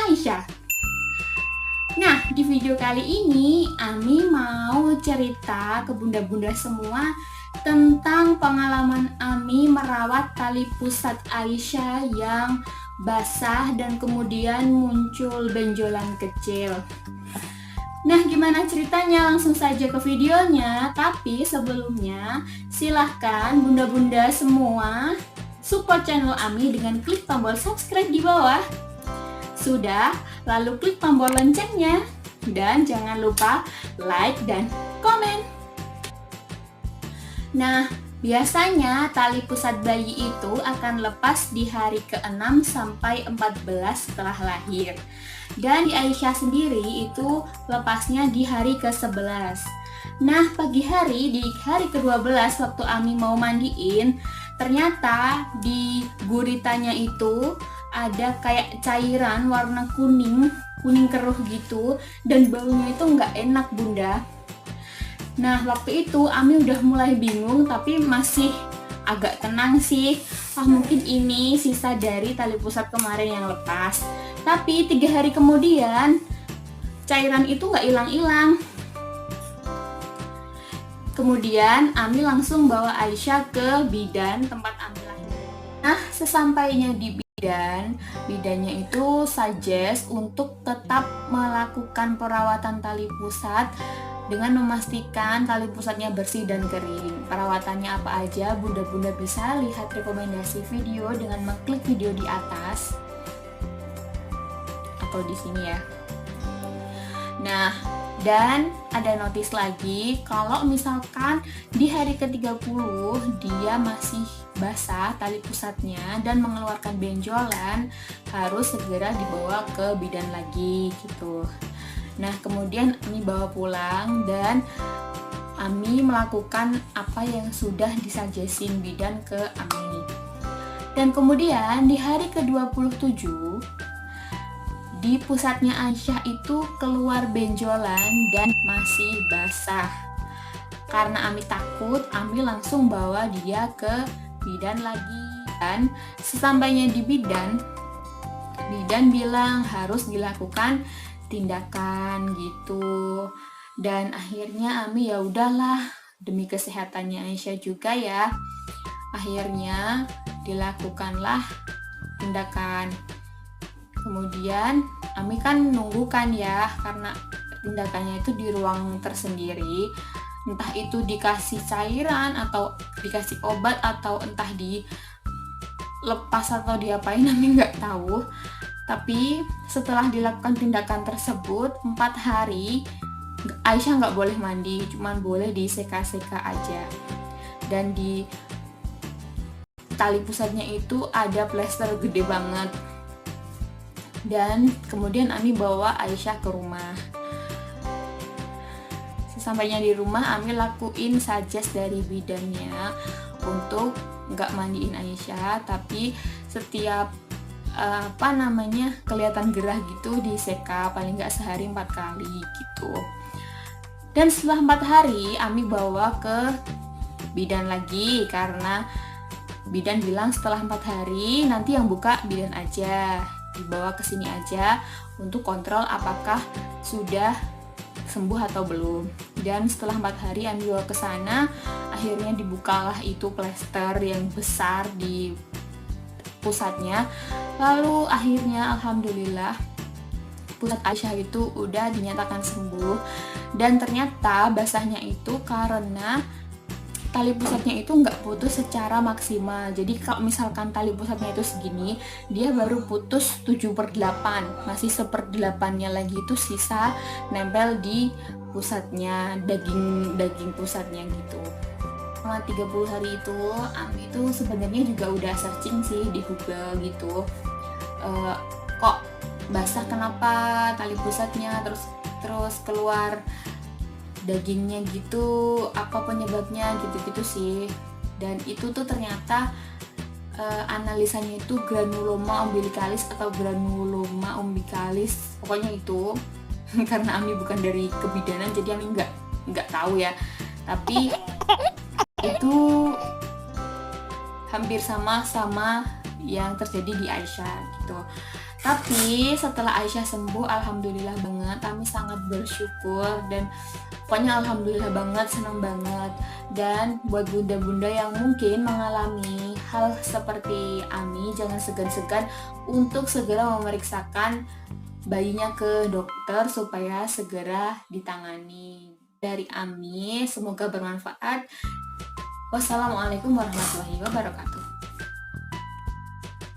Aisyah. Nah, di video kali ini Ami mau cerita ke bunda-bunda semua tentang pengalaman Ami merawat tali pusat Aisyah yang basah dan kemudian muncul benjolan kecil. Nah, gimana ceritanya? Langsung saja ke videonya. Tapi sebelumnya, silahkan bunda-bunda semua support channel Ami dengan klik tombol subscribe di bawah. Sudah, lalu klik tombol loncengnya. Dan jangan lupa like dan komen. Nah, biasanya tali pusat bayi itu akan lepas di hari ke-6 sampai 14 setelah lahir. Dan di Aisyah sendiri itu lepasnya di hari ke-11. Nah, pagi hari di hari ke-12 waktu Ami mau mandiin, ternyata di guritanya itu ada kayak cairan warna kuning keruh gitu, dan baunya itu nggak enak bunda. Nah, waktu itu Ami udah mulai bingung tapi masih agak tenang sih. Mungkin ini sisa dari tali pusat kemarin yang lepas. Tapi 3 hari kemudian cairan itu nggak hilang-hilang. Kemudian Ami langsung bawa Aisyah ke bidan tempat Ami lahir. Nah, sesampainya di bidannya itu suggest untuk tetap melakukan perawatan tali pusat dengan memastikan tali pusatnya bersih dan kering. Perawatannya apa aja, bunda-bunda bisa lihat rekomendasi video dengan mengklik video di atas atau di sini ya. Nah, dan ada notis lagi kalau misalkan di hari ke-30 dia masih basah tali pusatnya dan mengeluarkan benjolan, harus segera dibawa ke bidan lagi gitu. Nah, kemudian Ami bawa pulang dan Ami melakukan apa yang sudah disuggestin bidan ke Ami. Dan kemudian di hari ke-27 di pusatnya Aisyah itu keluar benjolan dan masih basah. Karena Ami takut, Ami langsung bawa dia ke bidan lagi. Dan sesampainya di bidan bilang harus dilakukan tindakan gitu. Dan akhirnya Ami ya udahlah, demi kesehatannya Aisyah juga ya, akhirnya dilakukanlah tindakan. Kemudian Ami kan nunggu kan ya, karena tindakannya itu di ruang tersendiri, entah itu dikasih cairan atau dikasih obat atau entah dilepas atau diapain, Ami nggak tahu. Tapi setelah dilakukan tindakan tersebut 4 hari Aisyah nggak boleh mandi, cuman boleh diseka-seka aja. Dan di tali pusatnya itu ada plester gede banget. Dan kemudian Ami bawa Aisyah ke rumah. Sesampainya di rumah, Ami lakuin suggest dari bidannya untuk nggak mandiin Aisyah, tapi setiap kelihatan gerah gitu diseka paling nggak sehari 4 kali gitu. Dan setelah 4 hari Ami bawa ke bidan lagi karena bidan bilang setelah 4 hari nanti yang buka bidan aja, dibawa ke sini aja untuk kontrol apakah sudah sembuh atau belum. Dan setelah 4 hari Ami bawa ke sana, akhirnya dibukalah itu plester yang besar di pusatnya. Lalu akhirnya alhamdulillah pusat Aisyah itu udah dinyatakan sembuh. Dan ternyata basahnya itu karena tali pusatnya itu nggak putus secara maksimal. Jadi kalau misalkan tali pusatnya itu segini, dia baru putus 7/8, masih 1/8-nya lagi itu sisa nempel di pusatnya, daging pusatnya gitu. Selama 30 hari itu Ami itu sebenarnya juga udah searching sih di Google gitu, kok basah, kenapa tali pusatnya terus keluar dagingnya gitu, apa penyebabnya gitu-gitu sih. Dan itu tuh ternyata analisanya itu granuloma umbilicalis atau granuloma umbilicalis, pokoknya itu. Karena Ami bukan dari kebidanan jadi Ami nggak tahu ya, tapi itu hampir sama yang terjadi di Aisyah gitu. Tapi setelah Aisyah sembuh, alhamdulillah banget, kami sangat bersyukur dan pokoknya alhamdulillah banget, senang banget. Dan buat bunda-bunda yang mungkin mengalami hal seperti Ami, jangan segan-segan untuk segera memeriksakan bayinya ke dokter supaya segera ditangani. Dari Ami, semoga bermanfaat. Wassalamualaikum warahmatullahi wabarakatuh.